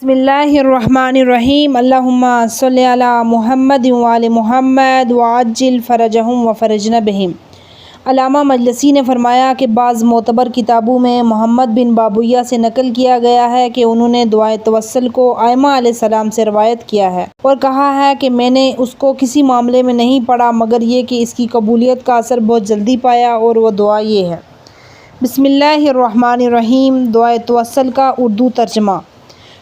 بسم اللہ الرحمن الرحیم اللہم صلی علی محمد وآل محمد وعجل فرجہم وفرجنا بہم۔ علامہ مجلسی نے فرمایا کہ بعض معتبر کتابوں میں محمد بن بابویہ سے نقل کیا گیا ہے کہ انہوں نے دعائے توسل کو ائمہ علیہ السلام سے روایت کیا ہے اور کہا ہے کہ میں نے اس کو کسی معاملے میں نہیں پڑھا مگر یہ کہ اس کی قبولیت کا اثر بہت جلدی پایا، اور وہ دعا یہ ہے: بسم اللہ الرحمن الرحیم۔ دعائے توسل کا اردو ترجمہ: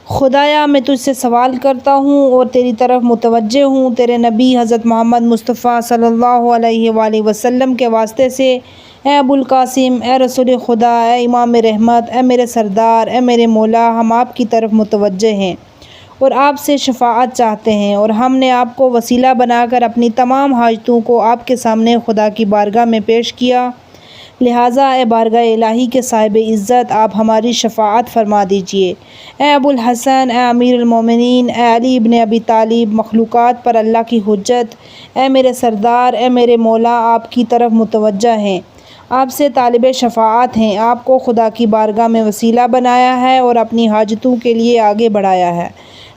خدایا میں تجھ سے سوال کرتا ہوں اور تیری طرف متوجہ ہوں تیرے نبی حضرت محمد مصطفیٰ صلی اللہ علیہ وآلہ وسلم کے واسطے سے، اے ابو القاسم، اے رسول خدا، اے امام رحمت، اے میرے سردار، اے میرے مولا، ہم آپ کی طرف متوجہ ہیں اور آپ سے شفاعت چاہتے ہیں، اور ہم نے آپ کو وسیلہ بنا کر اپنی تمام حاجتوں کو آپ کے سامنے خدا کی بارگاہ میں پیش کیا، لہٰذا اے بارگاہ الہی کے صاحب عزت آپ ہماری شفاعت فرما دیجئے۔ اے ابو الحسن، اے امیر المومنین، اے علی ابن ابی طالب، مخلوقات پر اللہ کی حجت، اے میرے سردار، اے میرے مولا، آپ کی طرف متوجہ ہیں، آپ سے طالب شفاعت ہیں، آپ کو خدا کی بارگاہ میں وسیلہ بنایا ہے اور اپنی حاجتوں کے لیے آگے بڑھایا ہے،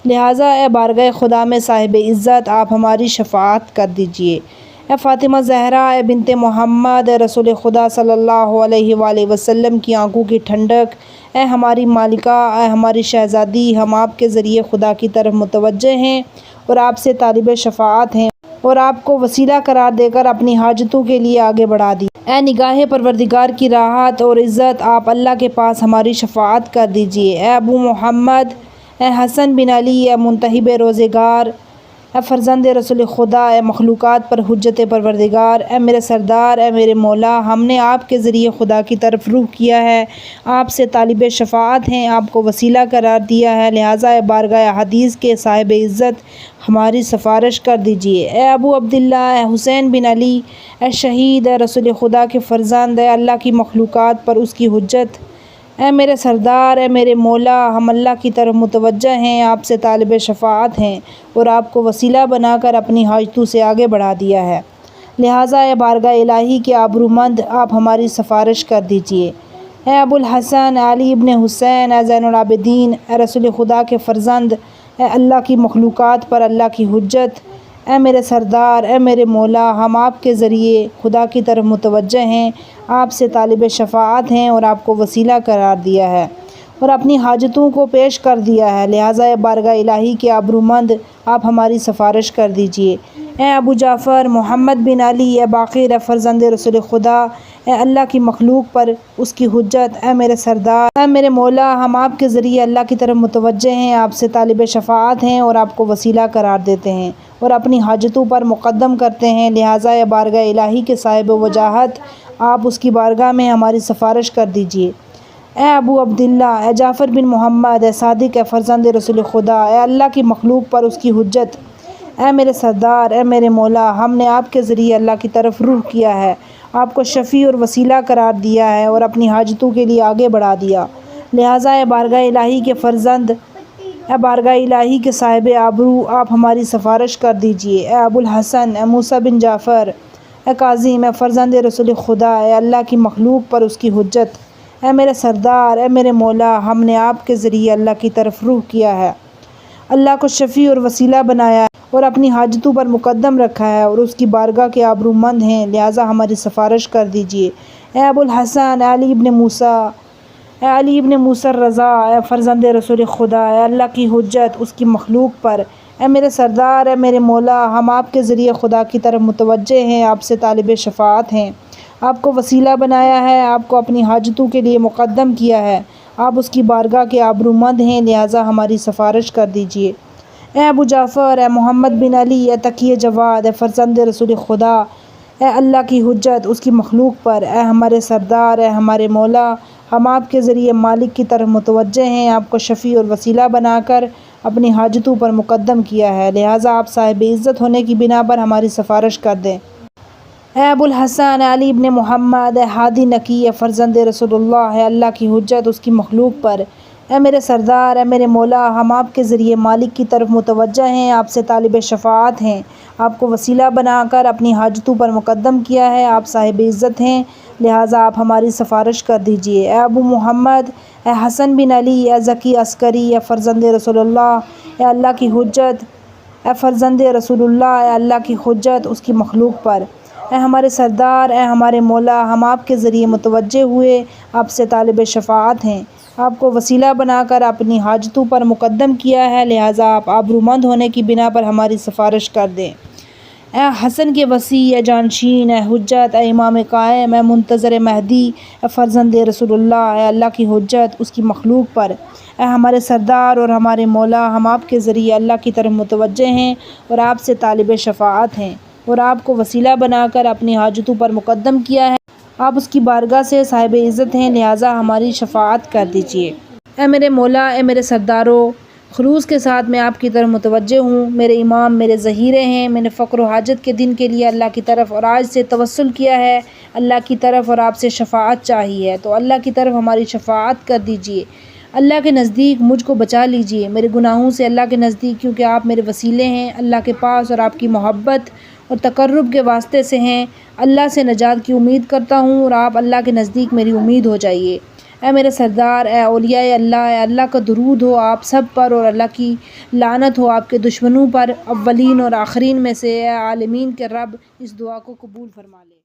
لہٰذا اے بارگاہ خدا میں صاحب عزت آپ ہماری شفاعت کر دیجئے۔ اے فاطمہ زہرا، اے بنت محمد، اے رسول خدا صلی اللہ علیہ وآلہ وسلم کی آنکھوں کی ٹھنڈک، اے ہماری مالکہ، اے ہماری شہزادی، ہم آپ کے ذریعے خدا کی طرف متوجہ ہیں اور آپ سے طالب شفاعت ہیں اور آپ کو وسیلہ قرار دے کر اپنی حاجتوں کے لیے آگے بڑھا دی۔ اے نگاہ پروردگار کی راحت اور عزت، آپ اللہ کے پاس ہماری شفاعت کر دیجئے۔ اے ابو محمد، اے حسن بن علی، اے منتخب روزگار، اے فرزند رسول خدا، اے مخلوقات پر حجت پروردگار، اے میرے سردار، اے میرے مولا، ہم نے آپ کے ذریعے خدا کی طرف رجوع کیا ہے، آپ سے طالب شفاعت ہیں، آپ کو وسیلہ قرار دیا ہے، لہٰذا اے بارگاہ حدیث کے صاحب عزت ہماری سفارش کر دیجئے۔ اے ابو عبداللہ، اے حسین بن علی، اے شہید، اے رسول خدا کے فرزند، اے اللہ کی مخلوقات پر اس کی حجت، اے میرے سردار، اے میرے مولا، ہم اللہ کی طرف متوجہ ہیں، آپ سے طالب شفاعت ہیں اور آپ کو وسیلہ بنا کر اپنی حاجتوں سے آگے بڑھا دیا ہے، لہٰذا اے بارگاہ الہی کے آبرومند آپ ہماری سفارش کر دیجئے۔ اے ابو الحسن، اے علی ابن حسین، اے زین العابدین، اے رسول خدا کے فرزند، اے اللہ کی مخلوقات پر اللہ کی حجت، اے میرے سردار، اے میرے مولا، ہم آپ کے ذریعے خدا کی طرف متوجہ ہیں، آپ سے طالب شفاعت ہیں اور آپ کو وسیلہ قرار دیا ہے اور اپنی حاجتوں کو پیش کر دیا ہے، لہٰذا اے بارگاہ الہی کے آبرومند آپ ہماری سفارش کر دیجئے۔ اے ابو جعفر محمد بن علی، اے باقر، اے فرزند رسول خدا، اے اللہ کی مخلوق پر اس کی حجت، اے میرے سردار، اے میرے مولا، ہم آپ کے ذریعے اللہ کی طرف متوجہ ہیں، آپ سے طالب شفاعت ہیں اور آپ کو وسیلہ قرار دیتے ہیں اور اپنی حاجتوں پر مقدم کرتے ہیں، لہٰذا اے بارگاہ الہی کے صاحب وجاہت آپ اس کی بارگاہ میں ہماری سفارش کر دیجئے۔ اے ابو عبداللہ، اے جعفر بن محمد، اے صادق، اے فرزند رسول خدا، اے اللہ کی مخلوق پر اس کی حجت، اے میرے سردار، اے میرے مولا، ہم نے آپ کے ذریعے اللہ کی طرف رجوع کیا ہے، آپ کو شفیع اور وسیلہ قرار دیا ہے اور اپنی حاجتوں کے لیے آگے بڑھا دیا، لہٰذا اے بارگاہ الہی کے فرزند، اے بارگاہ الہی کے صاحب آبرو آپ ہماری سفارش کر دیجئے۔ اے ابو الحسن، اے موسیٰ بن جعفر، اے کاظم، اے فرزند رسول خدا، اے اللہ کی مخلوق پر اس کی حجت، اے میرے سردار، اے میرے مولا، ہم نے آپ کے ذریعے اللہ کی طرف رجوع کیا ہے، اللہ کو شفیع اور وسیلہ بنایا ہے اور اپنی حاجتوں پر مقدم رکھا ہے اور اس کی بارگاہ کے آبرومند ہیں، لہٰذا ہماری سفارش کر دیجئے۔ اے ابو الحسن، اے علی ابن موسیٰ، اے علی ابن موسیٰ الرضا، اے فرزند رسول خدا، اے اللہ کی حجت اس کی مخلوق پر، اے میرے سردار، اے میرے مولا، ہم آپ کے ذریعے خدا کی طرف متوجہ ہیں، آپ سے طالب شفاعت ہیں، آپ کو وسیلہ بنایا ہے، آپ کو اپنی حاجتوں کے لیے مقدم کیا ہے، آپ اس کی بارگاہ کے آبرومند ہیں، لہٰذا ہماری سفارش کر دیجئے۔ اے ابو جعفر، اے محمد بن علی، اے تقی جواد، اے فرزند رسول خدا، اے اللہ کی حجت اس کی مخلوق پر، اے ہمارے سردار، اے ہمارے مولا، ہم آپ کے ذریعے مالک کی طرف متوجہ ہیں، آپ کو شفیع اور وسیلہ بنا کر اپنی حاجتوں پر مقدم کیا ہے، لہٰذا آپ صاحب عزت ہونے کی بنا پر ہماری سفارش کر دیں۔ اے ابو الحسن، اے علی ابن محمد، اے ہادی نقی، اے فرزند رسول اللہ، اے اللہ کی حجت اس کی مخلوق پر، اے میرے سردار، اے میرے مولا، ہم آپ کے ذریعے مالک کی طرف متوجہ ہیں، آپ سے طالب شفاعت ہیں، آپ کو وسیلہ بنا کر اپنی حاجتوں پر مقدم کیا ہے، آپ صاحب عزت ہیں، لہٰذا آپ ہماری سفارش کر دیجئے۔ اے ابو محمد، اے حسن بن علی، اے ذکی عسکری، اے فرزند رسول اللہ، اے اللہ کی حجت، اے فرزند رسول اللہ، اے اللہ کی حجت اس کی مخلوق پر، اے ہمارے سردار، اے ہمارے مولا، ہم آپ کے ذریعے متوجہ ہوئے آپ سے طالب شفاعت ہیں، آپ کو وسیلہ بنا کر اپنی حاجتوں پر مقدم کیا ہے، لہٰذا آپ آبرومند ہونے کی بنا پر ہماری سفارش کر دیں۔ اے حسن کے وسیع، اے جانشین، اے حجت، اے امام قائم، اے منتظر مہدی، اے فرزند رسول اللہ، اے اللہ کی حجت اس کی مخلوق پر، اے ہمارے سردار اور ہمارے مولا، ہم آپ کے ذریعے اللہ کی طرف متوجہ ہیں اور آپ سے طالب شفاعت ہیں اور آپ کو وسیلہ بنا کر اپنی حاجتوں پر مقدم کیا ہے، آپ اس کی بارگاہ سے صاحب عزت ہیں، لہٰذا ہماری شفاعت کر دیجیے۔ اے میرے مولا، اے میرے سردارو، خلوص کے ساتھ میں آپ کی طرف متوجہ ہوں، میرے امام میرے ذخیرے ہیں، میں نے فقر و حاجت کے دن کے لیے اللہ کی طرف اور آج سے توسل کیا ہے، اللہ کی طرف اور آپ سے شفاعت چاہی ہے، تو اللہ کی طرف ہماری شفاعت کر دیجیے، اللہ کے نزدیک مجھ کو بچا لیجیے، میرے گناہوں سے اللہ کے نزدیک، کیونکہ آپ میرے وسیلے ہیں اللہ کے پاس اور آپ کی محبت اور تقرب کے واسطے سے ہیں، اللہ سے نجات کی امید کرتا ہوں اور آپ اللہ کے نزدیک میری امید ہو جائیے۔ اے میرے سردار، اے اولیاء اللہ، اے اللہ کا درود ہو آپ سب پر اور اللہ کی لعنت ہو آپ کے دشمنوں پر، اولین اور آخرین میں سے، اے عالمین کے رب اس دعا کو قبول فرما لے۔